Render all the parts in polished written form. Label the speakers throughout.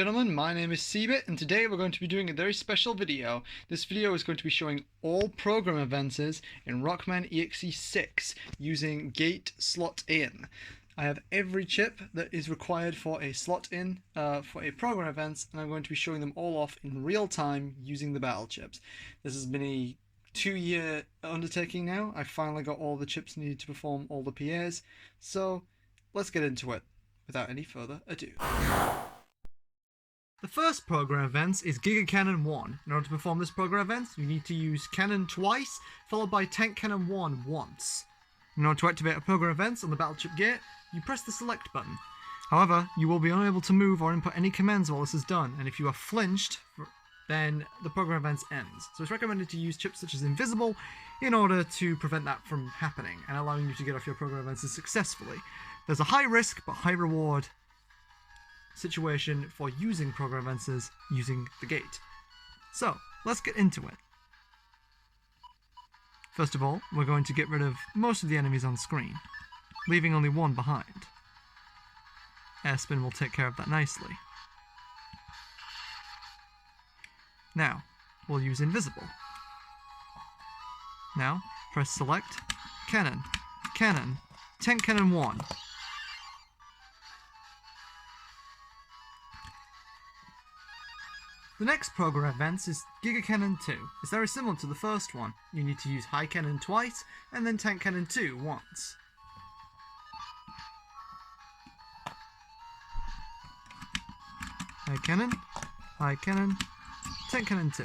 Speaker 1: gentlemen, my name is Seabit, and today we're going to be doing a very special video. This video is going to be showing all program events in Rockman EXE 6 using gate slot in. I have every chip that is required for a slot in for a program event, and I'm going to be showing them all off in real time using the battle chips. This has been a 2-year undertaking now. I finally got all the chips needed to perform all the PAs, so let's get into it without any further ado. The first program event is Giga Cannon 1. In order to perform this program event, you need to use Cannon twice, followed by Tank Cannon 1 once. In order to activate a program event on the battleship gate, you press the select button. However, you will be unable to move or input any commands while this is done, and if you are flinched, then the program event ends. So it's recommended to use chips such as Invisible in order to prevent that from happening and allowing you to get off your program events successfully. There's a high risk but high reward situation for using program events using the gate. So let's get into it. First of all, we're going to get rid of most of the enemies on screen, leaving only one behind. Airspin will take care of that nicely. Now, we'll use Invisible. Now, press Select, Cannon, Cannon, Tank Cannon 1. The next program event is Giga Cannon 2. It's very similar to the first one. You need to use High Cannon twice, and then Tank Cannon 2 once. High Cannon, Tank Cannon 2.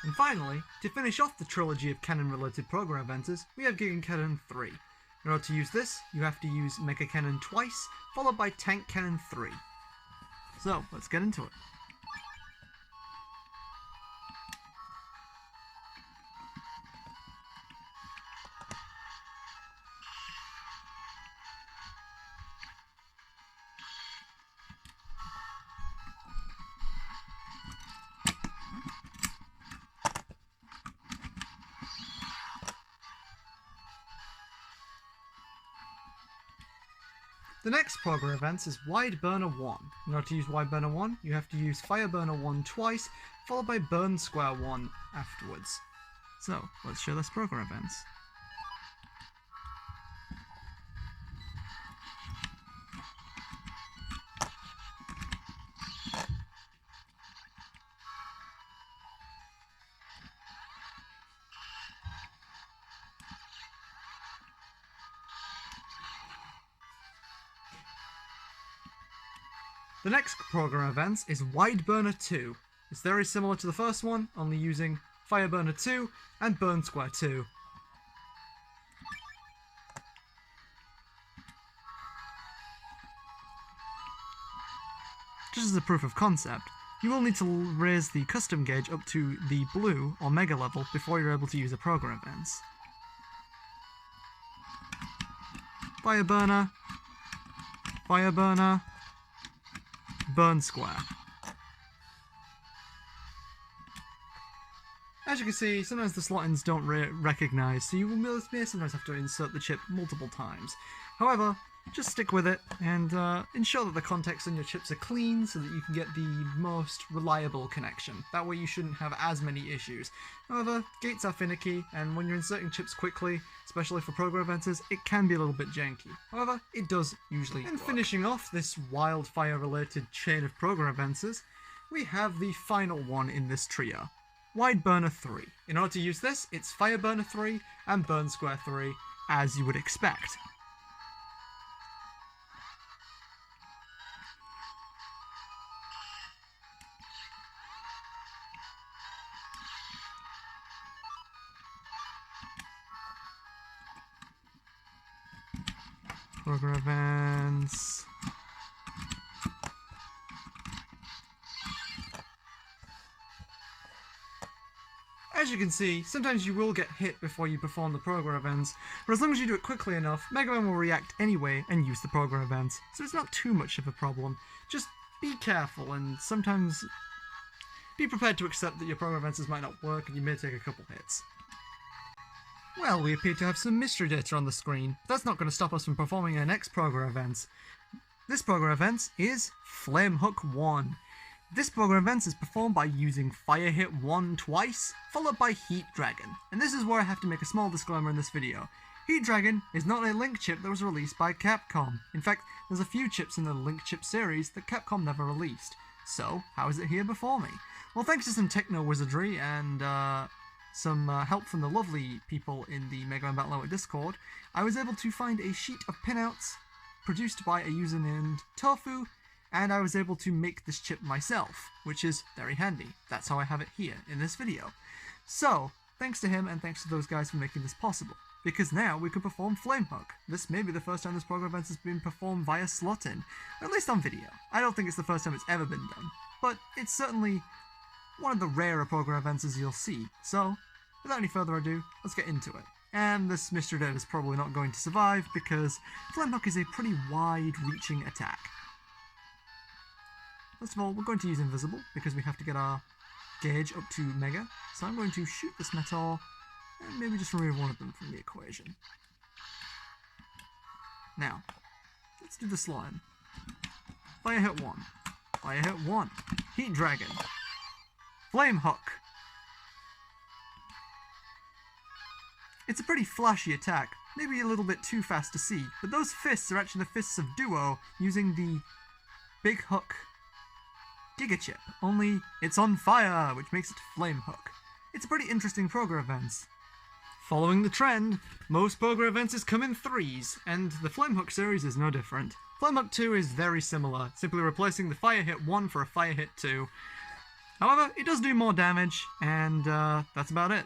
Speaker 1: And finally, to finish off the trilogy of cannon-related program events, we have Giga Cannon 3. In order to use this, you have to use Mega Cannon twice, followed by Tank Cannon 3. So, let's get into it. The next program event is Wide Burner 1. In order to use Wide Burner 1, you have to use Fire Burner 1 twice, followed by Burn Square 1 afterwards. So, let's show this program event. The next program event is Wide Burner 2. It's very similar to the first one, only using Fire Burner 2 and Burn Square 2. Just as a proof of concept, you will need to raise the custom gauge up to the blue or mega level before you're able to use the program events. Fire Burner, Fire Burner, Burn Square. As you can see, sometimes the slot-ins don't recognise, so you may sometimes have to insert the chip multiple times. However, just stick with it and ensure that the contacts on your chips are clean so that you can get the most reliable connection. That way you shouldn't have as many issues. However, gates are finicky, and when you're inserting chips quickly, especially for program events, it can be a little bit janky. However, it does usually work. And finishing off this wildfire-related chain of program events, we have the final one in this trio, Wide Burner 3. In order to use this, it's Fire Burner 3 and Burn Square 3, as you would expect. Program events. As you can see, sometimes you will get hit before you perform the program events, but as long as you do it quickly enough, Mega Man will react anyway and use the program events, so it's not too much of a problem. Just be careful and sometimes be prepared to accept that your program events might not work and you may take a couple hits. Well, we appear to have some mystery data on the screen. That's not going to stop us from performing our next Program Events. This Program Events is Flame Hook 1. This Program Events is performed by using Fire Hit 1 twice, followed by Heat Dragon. And this is where I have to make a small disclaimer in this video. Heat Dragon is not a Link chip that was released by Capcom. In fact, there's a few chips in the Link chip series that Capcom never released. So, how is it here before me? Well, thanks to some techno wizardry and some help from the lovely people in the Mega Man Battle Hour Discord, I was able to find a sheet of pinouts produced by a user named Tofu, and I was able to make this chip myself, which is very handy. That's how I have it here in this video. So, thanks to him and thanks to those guys for making this possible, because now we can perform Flame Hook. This may be the first time this Program Event has been performed via slot-in, or at least on video. I don't think it's the first time it's ever been done, but it's certainly one of the rarer Program Events as you'll see. So, without any further ado, let's get into it. And this mystery data is probably not going to survive because Flame Hook is a pretty wide-reaching attack. First of all, we're going to use Invisible because we have to get our gauge up to Mega. So I'm going to shoot this Meteor and maybe just remove one of them from the equation. Now, let's do the slime. Fire Hit 1. Fire Hit 1. Heat Dragon. Flame Hook. It's a pretty flashy attack, maybe a little bit too fast to see, but those fists are actually the fists of Duo using the Big Hook Giga Chip, only it's on fire, which makes it Flame Hook. It's a pretty interesting Program Events. Following the trend, most Program Events come in threes, and the Flame Hook series is no different. Flame Hook 2 is very similar, simply replacing the Fire Hit 1 for a Fire Hit 2. However, it does do more damage, and that's about it.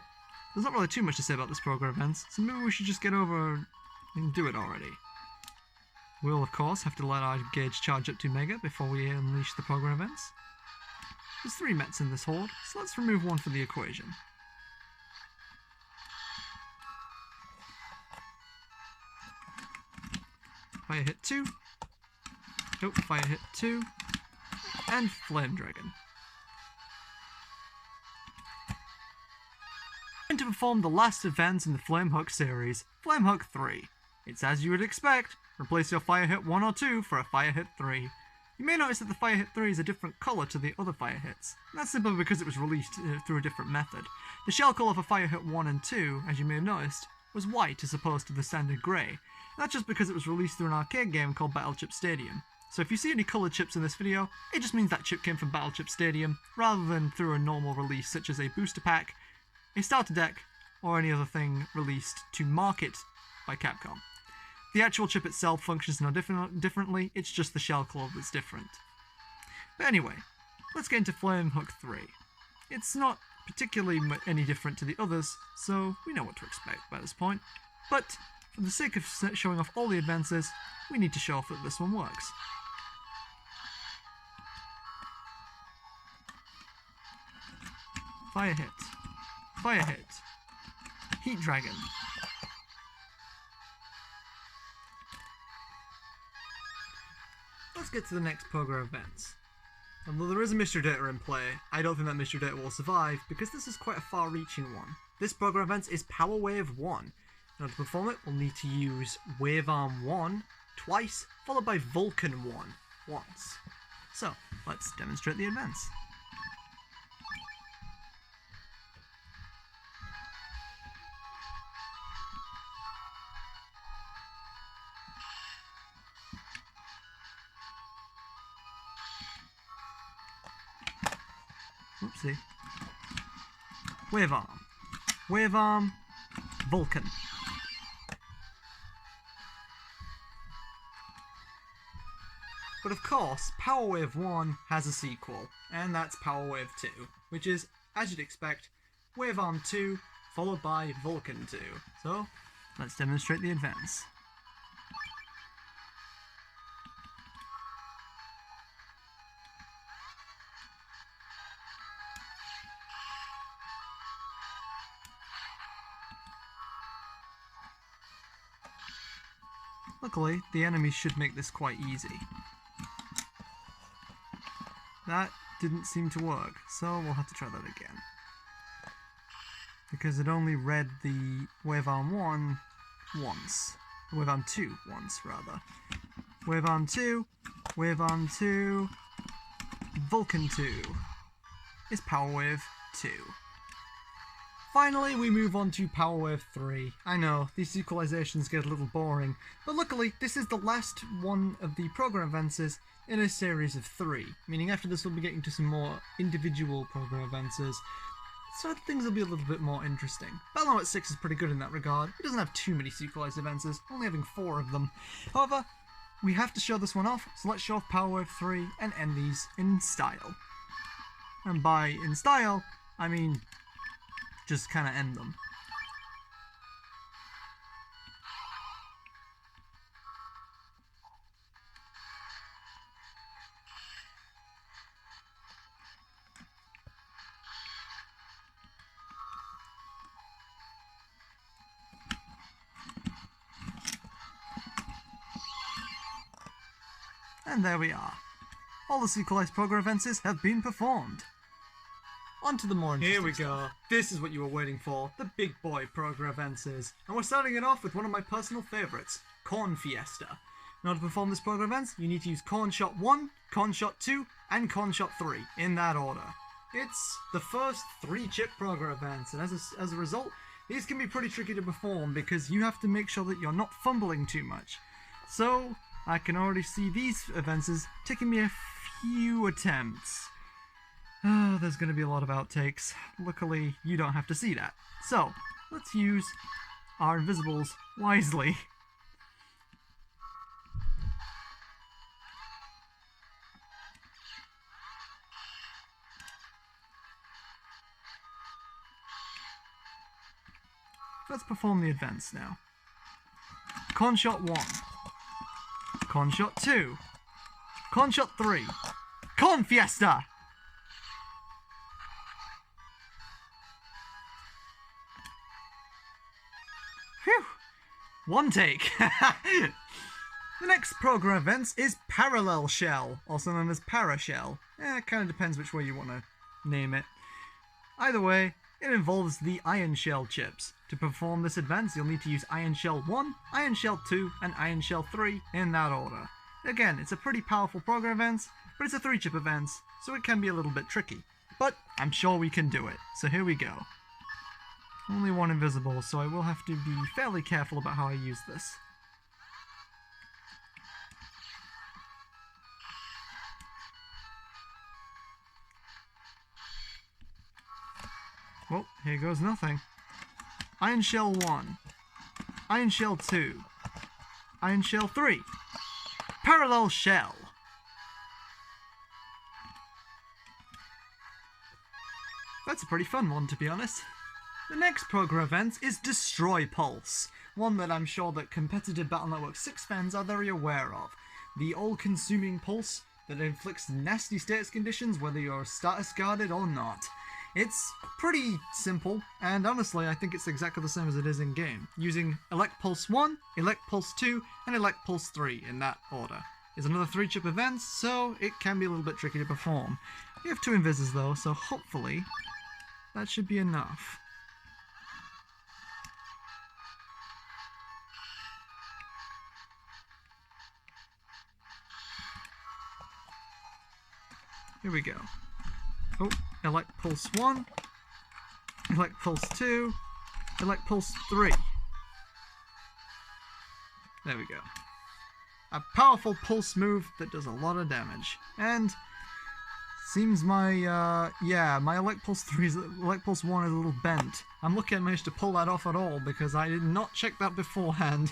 Speaker 1: There's not really too much to say about this Program Events, so maybe we should just get over and do it already. We'll, of course, have to let our gauge charge up to Mega before we unleash the Program Events. There's 3 Mets in this horde, so let's remove one for the equation. Fire Hit 2. Oh, Fire Hit 2. And Flame Dragon. To perform the last event in the Flame Hook series, Flame Hook 3. It's as you would expect, replace your Fire Hit 1 or 2 for a Fire Hit 3. You may notice that the Fire Hit 3 is a different colour to the other Fire Hits, and that's simply because it was released through a different method. The shell colour for Fire Hit 1 and 2, as you may have noticed, was white as opposed to the standard grey, and that's just because it was released through an arcade game called Battle Chip Stadium. So if you see any coloured chips in this video, it just means that chip came from Battle Chip Stadium, rather than through a normal release such as a booster pack, a starter deck, or any other thing released to market by Capcom. The actual chip itself functions no differently, it's just the shell colour that's different. But anyway, let's get into Flame Hook 3. It's not particularly any different to the others, so we know what to expect by this point. But for the sake of showing off all the advances, we need to show off that this one works. Fire Hit. Fire Hit. Heat Dragon. Let's get to the next Program Events. Although there is a mystery data in play, I don't think that mystery data will survive because this is quite a far-reaching one. This Program Events is Power Wave 1. In order to perform it, we'll need to use Wave Arm 1 twice, followed by Vulcan 1 once. So, let's demonstrate the advance. Oopsie. Wave Arm. Wave Arm. Vulcan. But of course, Power Wave 1 has a sequel, and that's Power Wave 2, which is, as you'd expect, Wave Arm 2, followed by Vulcan 2. So, let's demonstrate the advance. Luckily, the enemies should make this quite easy. That didn't seem to work, so we'll have to try that again. because it only read the Wave Arm 1 once. Wave Arm 2 once, rather. Wave Arm 2, Wave Arm 2, Vulcan 2 is Power Wave 2. Finally, we move on to Power Wave 3. I know, these equalizations get a little boring, but luckily this is the last one of the program advances in a series of 3, meaning after this we'll be getting to some more individual program advances, so things will be a little bit more interesting. Battle at 6 is pretty good in that regard. It doesn't have too many equalized advances, only having 4 of them. However, we have to show this one off, so let's show off Power Wave 3 and end these in style. And by in style, I mean just kind of end them. And there we are. All the equalized program advances have been performed. On to the more interesting stuff. Here we go. This is what you were waiting for, the big boy program advances. And we're starting it off with one of my personal favourites, Corn Fiesta. In order to perform this program advance, you need to use Corn Shot 1, Corn Shot 2, and Corn Shot 3, in that order. It's the first 3-chip program advance, and as a result, these can be pretty tricky to perform because you have to make sure that you're not fumbling too much. So, I can already see these advances taking me a few attempts. Oh, there's going to be a lot of outtakes. Luckily, you don't have to see that. So, let's use our invisibles wisely. Let's perform the advance now. Corn Shot 1. Corn Shot 2. Corn Shot 3. Corn Fiesta! Phew! One take. The next program event is Parallel Shell, also known as Parashell. It kind of depends which way you want to name it. Either way, it involves the Iron Shell chips. To perform this advance, you'll need to use Iron Shell 1, Iron Shell 2, and Iron Shell 3 in that order. Again, it's a pretty powerful program advance, but it's a 3-chip advance, so it can be a little bit tricky. But I'm sure we can do it, so here we go. Only one invisible, so I will have to be fairly careful about how I use this. Well, here goes nothing. Iron Shell 1, Iron Shell 2, Iron Shell 3, Parallel Shell. That's a pretty fun one, to be honest. The next program event is Destroy Pulse, one that I'm sure that competitive Battle Network 6 fans are very aware of. The all-consuming pulse that inflicts nasty status conditions whether you're status guarded or not. It's pretty simple, and honestly I think it's exactly the same as it is in-game, using Elect Pulse 1, Elect Pulse 2, and Elect Pulse 3 in that order. It's another 3-chip event, so it can be a little bit tricky to perform. We have 2 invises though, so hopefully that should be enough. Here we go. Oh, Elect Pulse 1, Elect Pulse 2, Elect Pulse 3. There we go. A powerful pulse move that does a lot of damage. And seems my, my Elect Pulse 1 is a little bent. I'm lucky I managed to pull that off at all because I did not check that beforehand.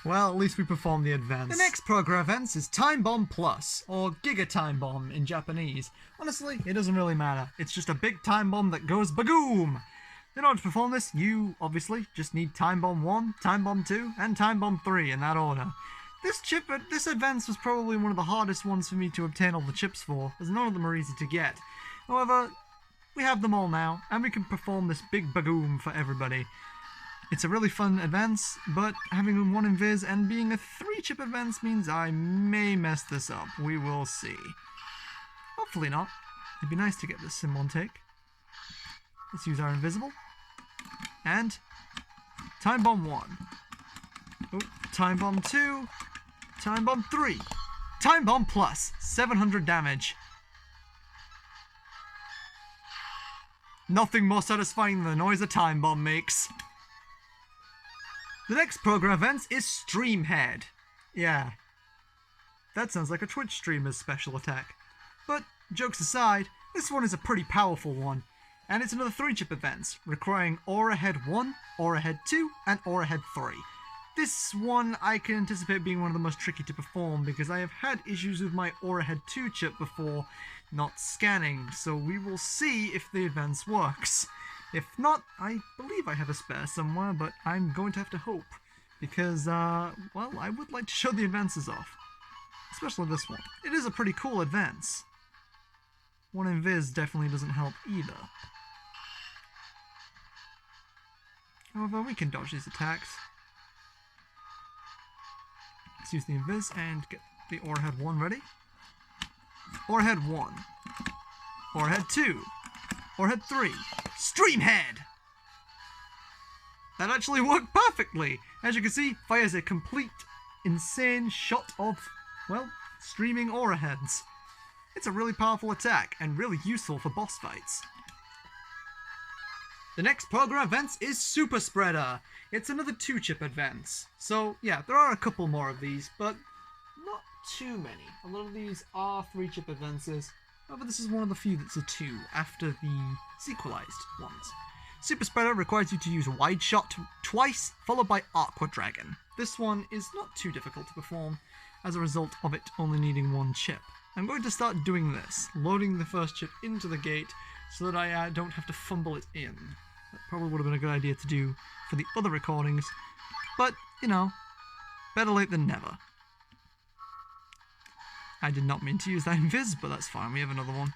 Speaker 1: Well, at least we performed the advance. The next program advance is Time Bomb Plus, or Giga Time Bomb in Japanese. Honestly, it doesn't really matter. It's just a big time bomb that goes bagoom! In order to perform this, you obviously just need Time Bomb 1, Time Bomb 2, and Time Bomb 3 in that order. This advance was probably one of the hardest ones for me to obtain all the chips for, as none of them are easy to get. However, we have them all now, and we can perform this big bagoom for everybody. It's a really fun advance, but having one invis and being a 3-chip advance means I may mess this up. We will see. Hopefully not. It'd be nice to get this in one take. Let's use our invisible. And Time Bomb 1. Oh, Time Bomb 2. Time Bomb 3. Time Bomb plus 700 damage. Nothing more satisfying than the noise a Time Bomb makes. The next program event is Stream Head. Yeah. That sounds like a Twitch streamer's special attack. But, jokes aside, this one is a pretty powerful one. And it's another 3-chip event, requiring Aura Head 1, Aura Head 2, and Aura Head 3. This one I can anticipate being one of the most tricky to perform because I have had issues with my Aura Head 2 chip before not scanning, so we will see if the advance works. If not, I believe I have a spare somewhere, but I'm going to have to hope, because, well, I would like to show the advances off. Especially this one. It is a pretty cool advance. One invis definitely doesn't help either. However, we can dodge these attacks. Let's use the invis and get the Aura Head 1 ready. Aura Head 1. Aura Head 2. Aura Head 3. Stream Head! That actually worked perfectly! As you can see, fires a complete, insane shot of, well, streaming Aura Heads. It's a really powerful attack, and really useful for boss fights. The next program event is Super Spreader. It's another 2-chip advance. So, yeah, there are a couple more of these, but not too many. A lot of these are 3-chip advances. However, this is one of the few that's a 2, after the sequelized ones. Super Spreader requires you to use Wide Shot twice, followed by Aqua Dragon. This one is not too difficult to perform, as a result of it only needing 1 chip. I'm going to start doing this, loading the first chip into the gate, so that I don't have to fumble it in. That probably would have been a good idea to do for the other recordings, but, you know, better late than never. I did not mean to use that invis, but that's fine, we have another one.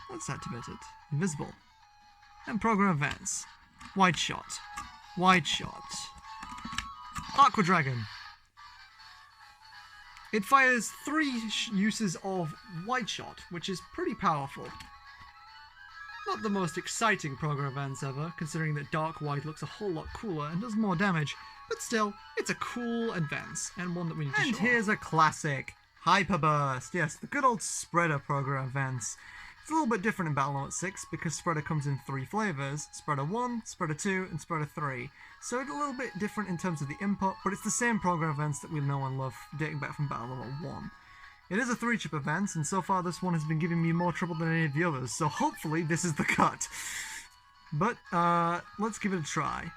Speaker 1: Let's activate it. Invisible. And program events. Wide Shot. Wide Shot. Aqua Dragon. It fires 3 uses of Wide Shot, which is pretty powerful. Not the most exciting program events ever, considering that Dark Wide looks a whole lot cooler and does more damage, but still, it's a cool advance, and one that we need to show. And here's a classic, Hyper Burst. Yes, the good old Spreader program events. It's a little bit different in Battle Note 6 because Spreader comes in 3 flavors, Spreader 1, Spreader 2, and Spreader 3. So it's a little bit different in terms of the input, but it's the same program events that we know and love dating back from Battle Note 1. It is a 3-chip event, and so far this one has been giving me more trouble than any of the others, so hopefully this is the cut. But, let's give it a try.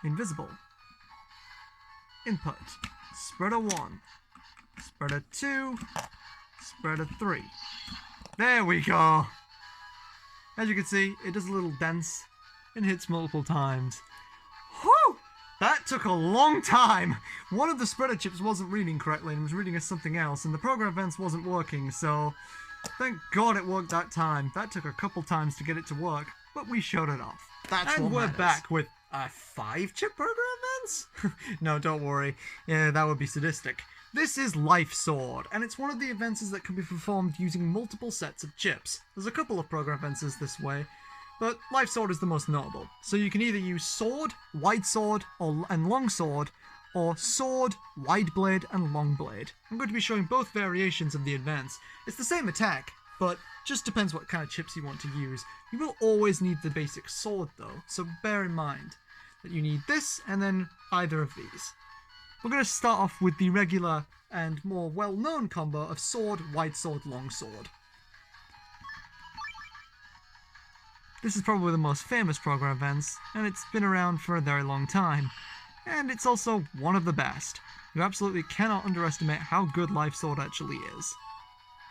Speaker 1: Invisible. Input. Spreader 1. Spreader 2. Spreader 3. There we go! As you can see, it does a little dance and hits multiple times. Whew! That took a long time! One of the spreader chips wasn't reading correctly and was reading as something else, and the program events wasn't working, so thank God it worked that time. That took a couple times to get it to work, but we showed it off. That's and we're back with 5-chip program events? No, don't worry. Yeah, that would be sadistic. This is Life Sword, and it's one of the advances that can be performed using multiple sets of chips. There's a couple of program advances this way, but Life Sword is the most notable. So you can either use Sword, Wide Sword, and Long Sword, or Sword, Wide Blade, and Long Blade. I'm going to be showing both variations of the advance. It's the same attack, but just depends what kind of chips you want to use. You will always need the basic sword though, so bear in mind that you need this and then either of these. We're going to start off with the regular and more well-known combo of Sword, Wide Sword, Long Sword. This is probably the most famous program events, and it's been around for a very long time. And it's also one of the best. You absolutely cannot underestimate how good Life Sword actually is.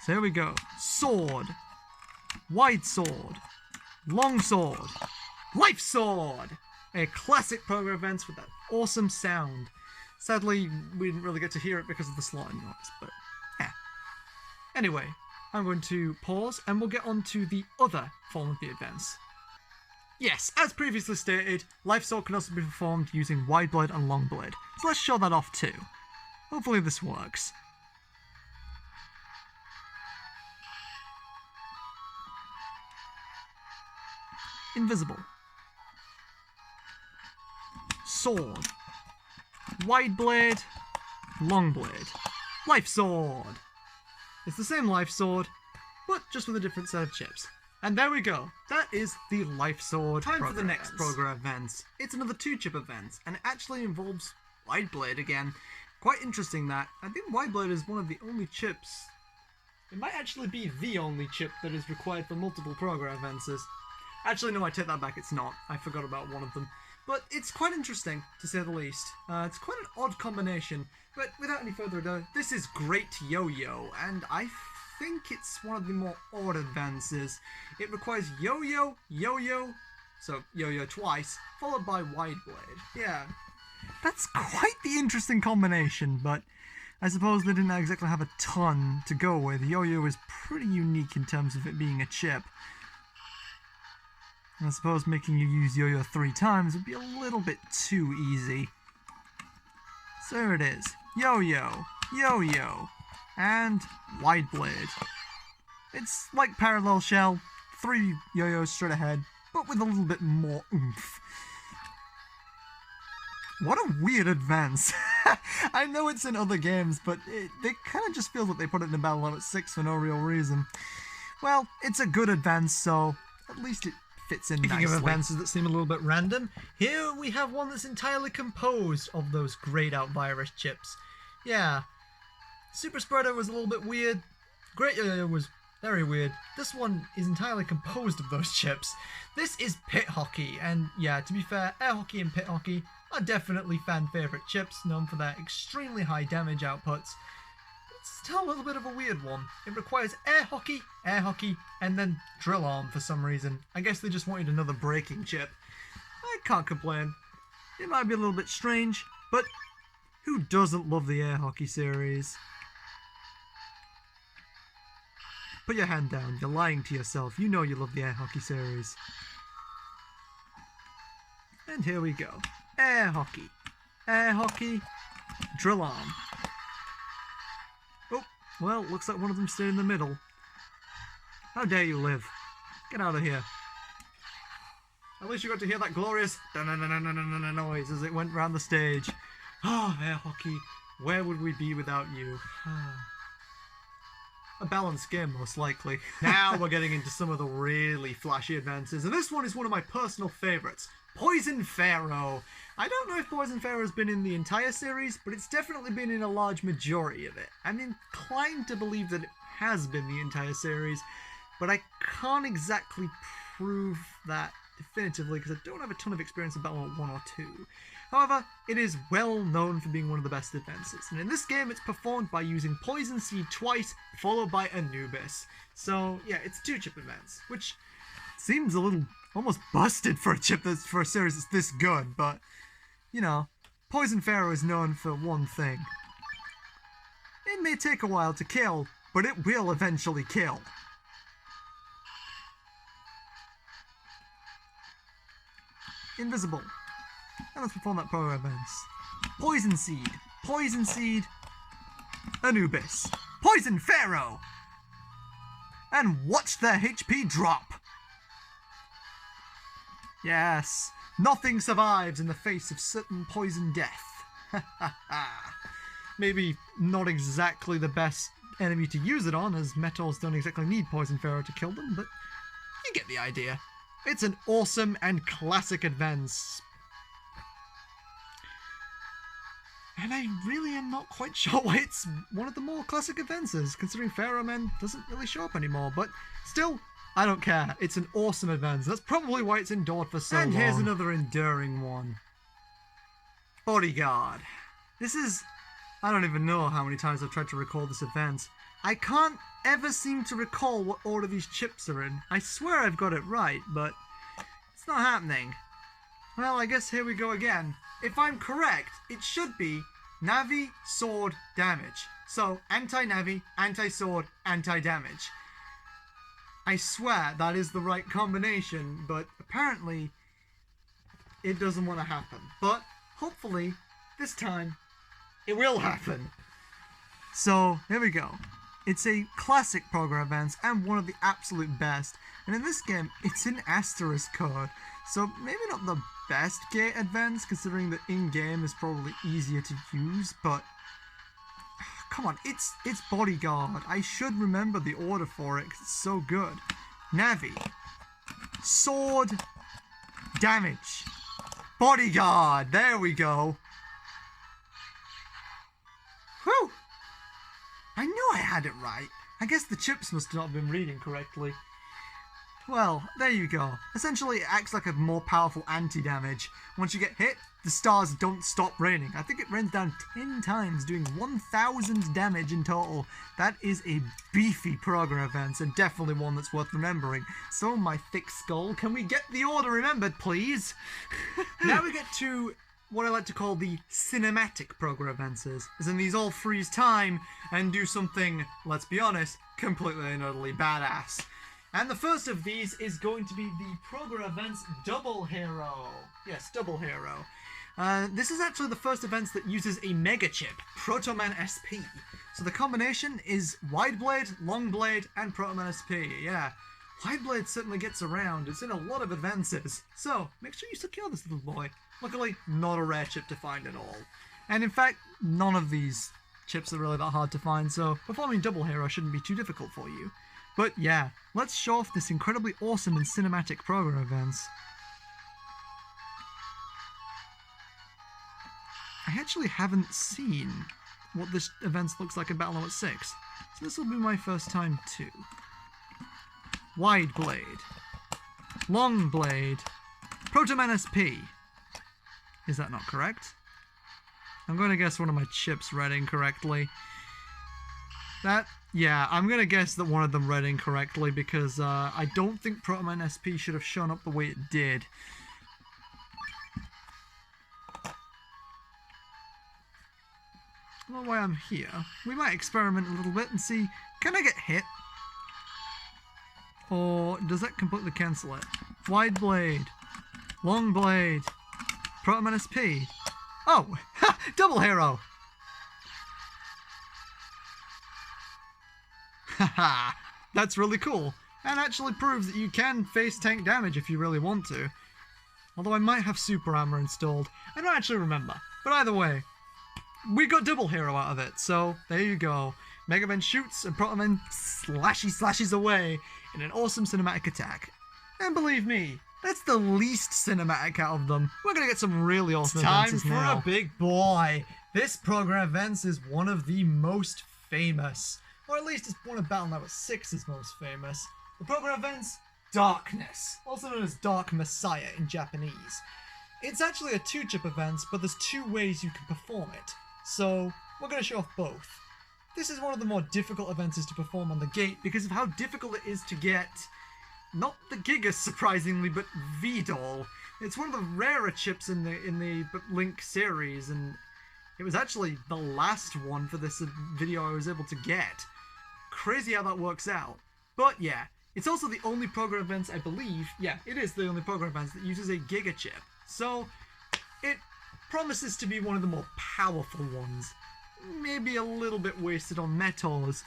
Speaker 1: So here we go. Sword. Wide Sword. Long Sword. Life Sword! A classic program event with that awesome sound. Sadly, we didn't really get to hear it because of the slotting noise, but yeah. Anyway, I'm going to pause and we'll get on to the other form of the advance. Yes, as previously stated, Life Sword can also be performed using Wide Blade and Long Blade, so let's show that off too. Hopefully this works. Invisible. Sword. Wide blade. Long blade. Life sword. It's the same life sword, but just with a different set of chips. And there we go. That is the life sword. Time for the next program events. It's another 2-chip event, and it actually involves wide blade again. Quite interesting that. I think wide blade is one of the only chips. It might actually be the only chip that is required for multiple program events. Actually, no, I take that back. It's not. I forgot about one of them. But it's quite interesting, to say the least. It's quite an odd combination. But without any further ado, this is Great Yo-Yo, and I think it's one of the more odd advances. It requires yo-yo, yo-yo, so yo-yo twice, followed by wide blade. Yeah, that's quite the interesting combination, but I suppose they didn't exactly have a ton to go with. Yo-yo is pretty unique in terms of it being a chip. I suppose making you use yo-yo 3 times would be a little bit too easy. So here it is. Yo-yo, yo-yo, and wide blade. It's like parallel shell, 3 yo-yos straight ahead, but with a little bit more oomph. What a weird advance. I know it's in other games, but it kind of just feels like they put it in a battle at 6 for no real reason. Well, it's a good advance, so at least it fits in nicely. Speaking of advances that seem a little bit random, here we have one that's entirely composed of those grayed out virus chips. Yeah, Super Spreader was a little bit weird, Great Yo-Yo was very weird. This one is entirely composed of those chips. This is Pit Hockey, and yeah, to be fair, Air Hockey and Pit Hockey are definitely fan favourite chips, known for their extremely high damage outputs. It's still a little bit of a weird one. It requires Air Hockey, and then Drill Arm for some reason. I guess they just wanted another braking chip. I can't complain. It might be a little bit strange, but who doesn't love the Air Hockey series? Put your hand down, you're lying to yourself. You know you love the Air Hockey series. And here we go. Air Hockey, Drill Arm. Oh, well, looks like one of them stayed in the middle. How dare you live? Get out of here. At least you got to hear that glorious noise as it went round the stage. Ah, Air Hockey, where would we be without you? A balanced game, most likely. Now we're getting into some of the really flashy advances, and this one is one of my personal favourites. Poison Pharaoh. I don't know if Poison Pharaoh has been in the entire series, but it's definitely been in a large majority of it. I'm inclined to believe that it has been the entire series, but I can't exactly prove that definitively because I don't have a ton of experience in Battle 1 or 2. However, it is well known for being one of the best advances, and in this game it's performed by using Poison Seed twice, followed by Anubis. So yeah, it's a 2-chip advance, which seems a little almost busted for a series that's this good, but you know, Poison Pharaoh is known for one thing. It may take a while to kill, but it will eventually kill. Invisible. And let's perform that program events. Poison Seed, Anubis, Poison Pharaoh, and watch their HP drop. Yes, nothing survives in the face of certain poison death. Maybe not exactly the best enemy to use it on, as Metals don't exactly need Poison Pharaoh to kill them, but you get the idea. It's an awesome and classic advance. And I really am not quite sure why it's one of the more classic advances, considering Pharaoh Man doesn't really show up anymore, but still, I don't care. It's an awesome advance. That's probably why it's endured for so long. And here's another enduring one. Bodyguard. This is... I don't even know how many times I've tried to recall this advance. I can't ever seem to recall what order these chips are in. I swear I've got it right, but it's not happening. Well, I guess here we go again. If I'm correct, it should be Navi, Sword, Damage. So, anti-Navi, anti-Sword, anti-Damage. I swear that is the right combination, but apparently it doesn't want to happen. But hopefully, this time, it will happen. So, here we go. It's a classic Progress Advance and one of the absolute best. And in this game, it's in asterisk code. So maybe not the best gate advance, considering that in-game is probably easier to use, but come on, it's Bodyguard. I should remember the order for it because it's so good. Navi. Sword. Damage. Bodyguard. There we go. Whew. I knew I had it right. I guess the chips must not have been reading correctly. Well, there you go. Essentially, it acts like a more powerful anti-damage. Once you get hit, the stars don't stop raining. I think it rains down 10 times, doing 1,000 damage in total. That is a beefy Progress Advance, and definitely one that's worth remembering. So, my thick skull, can we get the order remembered, please? Now we get to what I like to call the cinematic Progress Advances, as in these all freeze time and do something, let's be honest, completely and utterly badass. And the first of these is going to be the Progress Advance Double Hero. Yes, Double Hero. This is actually the first advance that uses a Mega Chip, Protoman SP. So the combination is Wide Blade, Long Blade, and Protoman SP. Yeah, Wide Blade certainly gets around. It's in a lot of advances. So make sure you secure this little boy. Luckily, not a rare chip to find at all. And in fact, none of these chips are really that hard to find, so performing Double Hero shouldn't be too difficult for you. But yeah, let's show off this incredibly awesome and cinematic Progress Advance. I actually haven't seen what this event looks like in Battle Mode 6, so this will be my first time too. Wide Blade. Long Blade. Protoman SP. Is that not correct? I'm going to guess one of my chips read incorrectly. Yeah, I'm going to guess that one of them read incorrectly because I don't think Protoman SP should have shown up the way it did. I don't know why I'm here. We might experiment a little bit and see, can I get hit? Or does that completely cancel it? Wide Blade. Long Blade. Protoman SP. Oh! Ha! Double Hero! Haha, that's really cool, and actually proves that you can face tank damage if you really want to. Although I might have Super Armor installed. I don't actually remember. But either way, we got Double Hero out of it, so there you go. Mega Man shoots and Protoman slashes away in an awesome cinematic attack. And believe me, that's the least cinematic out of them. We're gonna get some really awesome advances now. Time for a big boy. This Progress Advance is one of the most famous. Or at least it's one of Battle Mode 6's most famous. The Progress Advance Darkness, also known as Dark Messiah in Japanese. It's actually a 2-chip advance, but there's 2 ways you can perform it. So, we're going to show off both. This is one of the more difficult advances to perform on the gate because of how difficult it is to get, not the Gigas surprisingly, but VDOL. It's one of the rarer chips in the Link series, and it was actually the last one for this video I was able to get. Crazy how that works out. But yeah, it's also the only Progress Advance, I believe, yeah, it is the only Progress Advance that uses a Giga chip. So, it promises to be one of the more powerful ones. Maybe a little bit wasted on Meteors.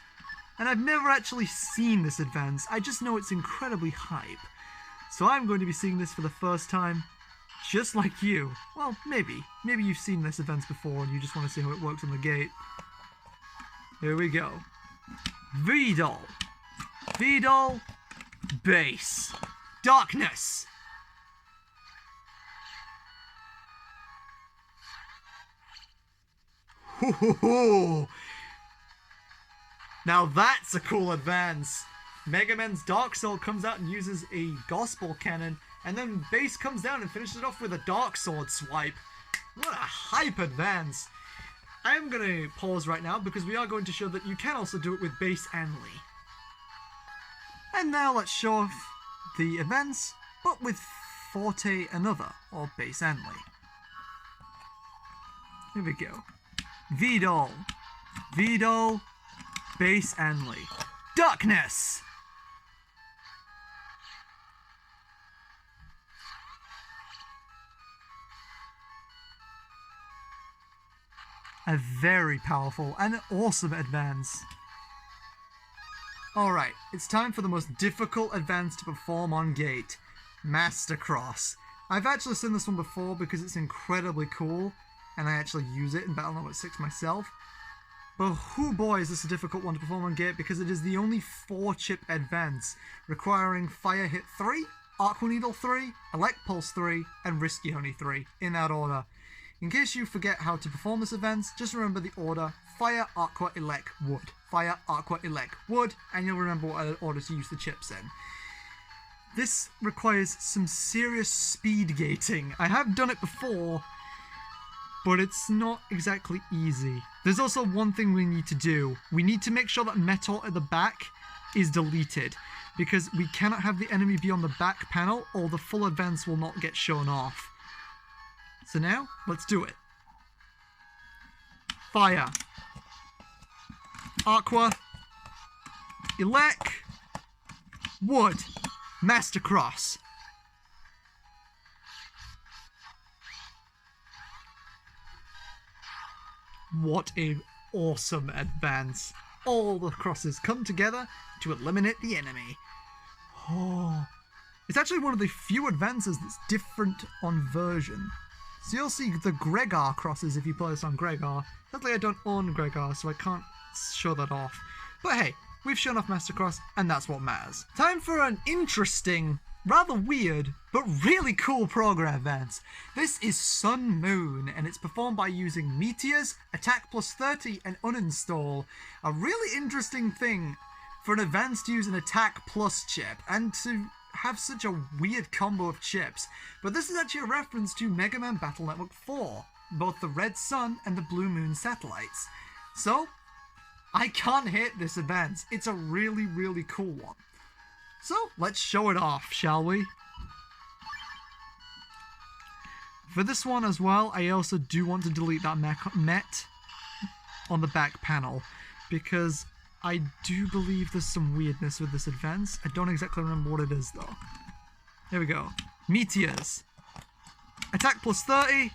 Speaker 1: And I've never actually seen this advance, I just know it's incredibly hype. So I'm going to be seeing this for the first time, just like you. Well, maybe. Maybe you've seen this advance before and you just want to see how it works on the gate. Here we go. VDOL. VDOL. Base. Darkness. Hoo hoo hoo. Now that's a cool advance. Mega Man's Dark Soul comes out and uses a Gospel Cannon, and then Base comes down and finishes it off with a Dark Sword swipe. What a hype advance. I am going to pause right now because we are going to show that you can also do it with Base and Lee. And now let's show off the advance, but with Forte Another, or Base and Lee. Here we go. VDOL. VDOL. Base and Lee. Darkness! A very powerful and awesome advance. Alright, it's time for the most difficult advance to perform on Gate. Master Cross. I've actually seen this one before because it's incredibly cool, and I actually use it in Battle Network 6 myself. But whoo boy is this a difficult one to perform on Gate because it is the only 4-chip advance, requiring Fire Hit 3, Aqua Needle 3, Elect Pulse 3, and Risky Honey 3, in that order. In case you forget how to perform this advance, just remember the order: Fire, Aqua, Elect, Wood. Fire, Aqua, Elect, Wood, and you'll remember what order to use the chips in. This requires some serious speed gating. I have done it before, but it's not exactly easy. There's also one thing we need to do. We need to make sure that Metal at the back is deleted, because we cannot have the enemy be on the back panel or the full advance will not get shown off. So now, let's do it. Fire. Aqua. Elect. Wood. Master Cross. What an awesome advance. All the crosses come together to eliminate the enemy. Oh, it's actually one of the few advances that's different on version. So you'll see the Gregor crosses if you play this on Gregor. Sadly, I don't own Gregor, so I can't show that off. But hey, we've shown off Master Cross, and that's what matters. Time for an interesting, rather weird, but really cool program advance. This is Sun Moon, and it's performed by using Meteors, Attack plus 30, and Uninstall. A really interesting thing for an advance to use an Attack plus chip, and to have such a weird combo of chips. But this is actually a reference to Mega Man Battle Network 4, both the Red Sun and the Blue Moon satellites. So, I can't hate this advance. It's a really, really cool one. So, let's show it off, shall we? For this one as well, I also do want to delete that Met on the back panel, because I do believe there's some weirdness with this advance. I don't exactly remember what it is though. Here we go. Meteors. Attack plus 30.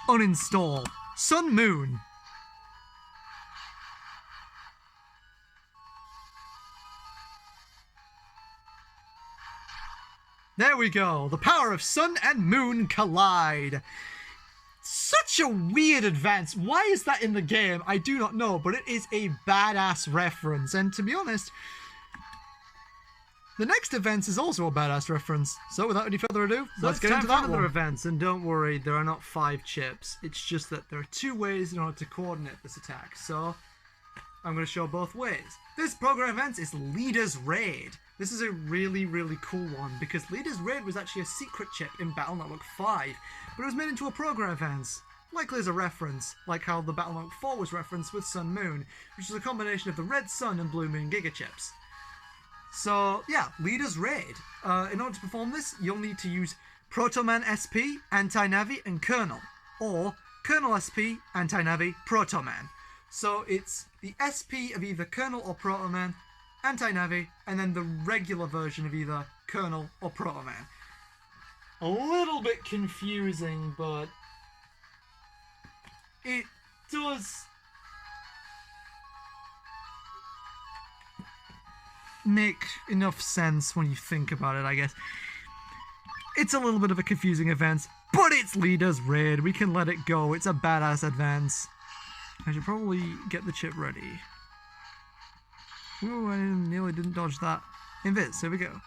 Speaker 1: Uninstall. Sun Moon. There we go. The power of Sun and Moon collide. Such a weird advance. Why is that in the game? I do not know, but it is a badass reference. And to be honest, the next advance is also a badass reference. So without any further ado, let's get into that other events. And don't worry, there are not 5 chips. It's just that there are 2 ways in order to coordinate this attack. So I'm going to show both ways. This program event is Leader's Raid. This is a really, really cool one, because Leader's Raid was actually a secret chip in Battle Network 5, but it was made into a program advance, likely as a reference, like how the Battle Network 4 was referenced with Sun Moon, which is a combination of the Red Sun and Blue Moon Giga chips. So yeah, Leader's Raid. In order to perform this, you'll need to use Proto Man SP, Anti-Navi, and Colonel, or Colonel SP, Anti-Navi, Proto Man. So it's the SP of either Colonel or Proto Man, Anti-Navi, and then the regular version of either Colonel or Proto Man. A little bit confusing, but it does make enough sense when you think about it, I guess. It's a little bit of a confusing advance, but it's Leader's Raid. We can let it go. It's a badass advance. I should probably get the chip ready. Ooh, I nearly didn't dodge that. Invis, here we go.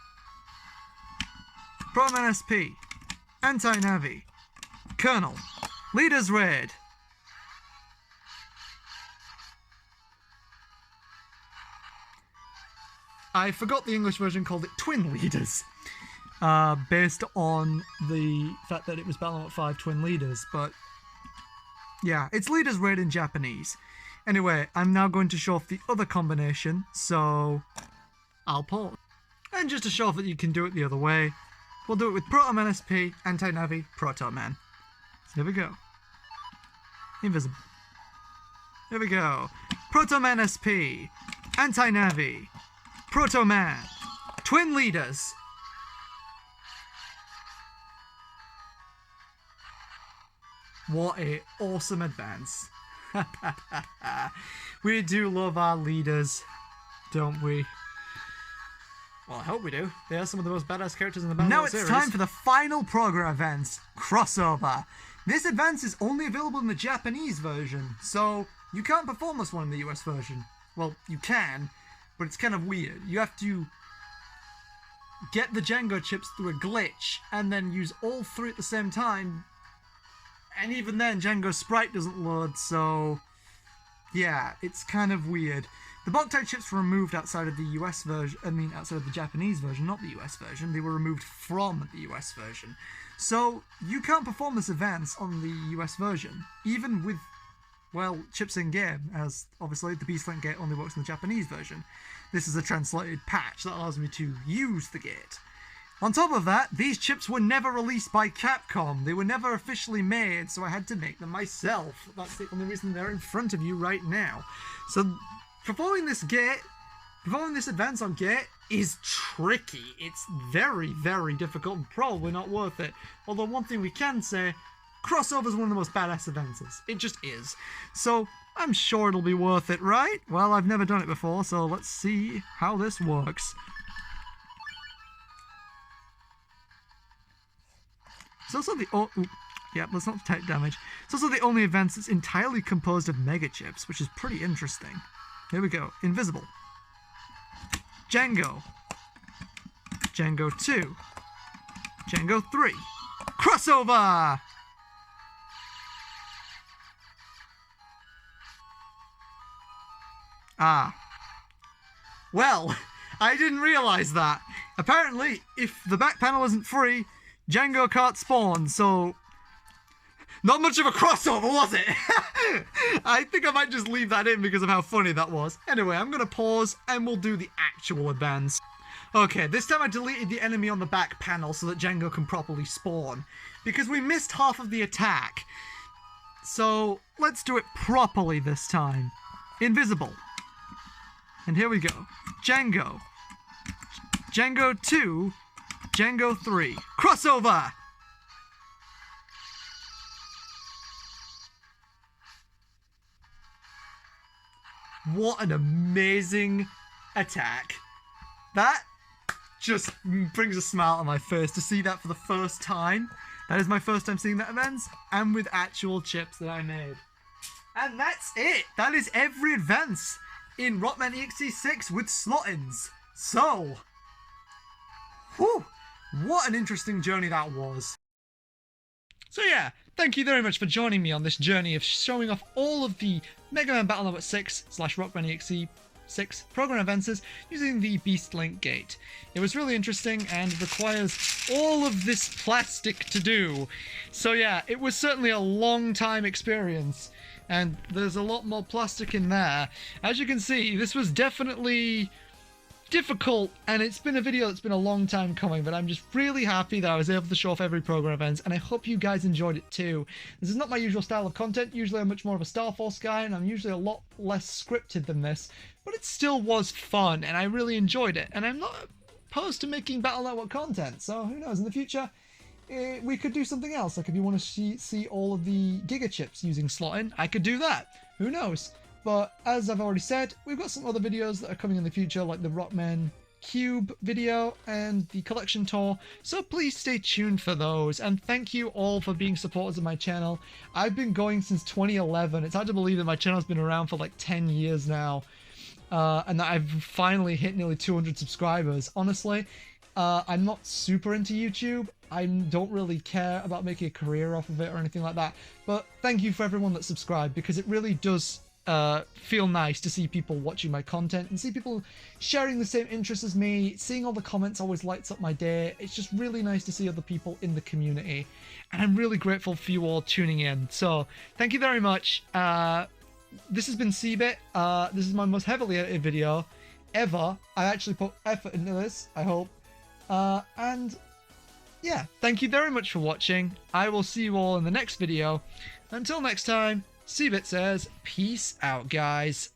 Speaker 1: Proto Man SP. Anti-Navi. Colonel. Leader's Raid. I forgot the English version called it Twin Leaders. Based on the fact that it was Battle Network 5 Twin Leaders, but yeah, it's Leader's Raid in Japanese. Anyway, I'm now going to show off the other combination, so I'll pause. And just to show off that you can do it the other way, we'll do it with Proto Man SP, Anti-Navi, Proto Man. So here we go. Invisible. Here we go. Proto Man SP, Anti-Navi, Proto Man, Twin Leaders. What a awesome advance. We do love our leaders. don't we? Well, I hope we do. They are some of the most badass characters in the Battle Now series. Time for the final program event, Crossover. This advance is only available in the Japanese version, so you can't perform this one in the US version. Well, you can, but it's kind of weird. You have to get the Django chips through a glitch, and then use all three at the same time, and even then, Django's sprite doesn't load, so yeah, it's kind of weird. The Boktai chips were removed outside of the US version, outside of the Japanese version, not the US version. They were removed from the US version. So, you can't perform this event on the US version, even with, well, chips in-game, as obviously the Beastlink gate only works in the Japanese version. This is a translated patch that allows me to use the gate. On top of that, these chips were never released by Capcom. They were never officially made, so I had to make them myself. That's the only reason they're in front of you right now. So, performing this advance on gate is tricky. It's very, very difficult and probably not worth it. Although one thing we can say, Crossover is one of the most badass advances. It just is. So, I'm sure it'll be worth it, right? Well, I've never done it before, so let's see how this works. It's also let's not take damage. It's also the only advance that's entirely composed of mega chips, which is pretty interesting. Here we go. Invisible. Django. Django 2. Django 3. Crossover! Ah. Well, I didn't realize that. Apparently, if the back panel isn't free, Django can't spawn, so not much of a crossover, was it? I think I might just leave that in because of how funny that was. Anyway, I'm gonna pause and we'll do the actual advance. Okay, this time I deleted the enemy on the back panel so that Django can properly spawn, because we missed half of the attack. So let's do it properly this time. Invisible. And here we go. Django. Django 2. Django 3. Crossover! What an amazing attack. That just brings a smile on my face to see that for the first time. That is my first time seeing that event, and with actual chips that I made. And that's it! That is every advance in Rockman EXE 6 with slot-ins. So, whew, what an interesting journey that was. So yeah, thank you very much for joining me on this journey of showing off all of the Mega Man Battle Network 6 / Rockman EXE 6 program advances using the Beastlink gate. It was really interesting and requires all of this plastic to do. So yeah, it was certainly a long time experience, and there's a lot more plastic in there. As you can see, this was definitely difficult, and it's been a video that's been a long time coming, but I'm just really happy that I was able to show off every program event, and I hope you guys enjoyed it too. This is not my usual style of content. Usually I'm much more of a Star Force guy, and I'm usually a lot less scripted than this, but it still was fun, and I really enjoyed it, and I'm not opposed to making Battle Network content, so who knows, in the future we could do something else. Like if you want to see all of the Giga Chips using slot-in, I could do that. Who knows? But as I've already said, we've got some other videos that are coming in the future, like the Rockman Cube video and the collection tour, so please stay tuned for those. And thank you all for being supporters of my channel. I've been going since 2011. It's hard to believe that my channel's been around for like 10 years now, and that I've finally hit nearly 200 subscribers. Honestly, I'm not super into YouTube. I don't really care about making a career off of it or anything like that, but thank you for everyone that subscribed, because it really does feel nice to see people watching my content and see people sharing the same interests as me. Seeing all the comments always lights up my day. It's just really nice to see other people in the community, and I'm really grateful for you all tuning in. So thank you very much. This has been Cbit. This is my most heavily edited video ever. I actually put effort into this, I hope. And yeah, thank you very much for watching. I will see you all in the next video. Until next time, Cbit says, peace out, guys.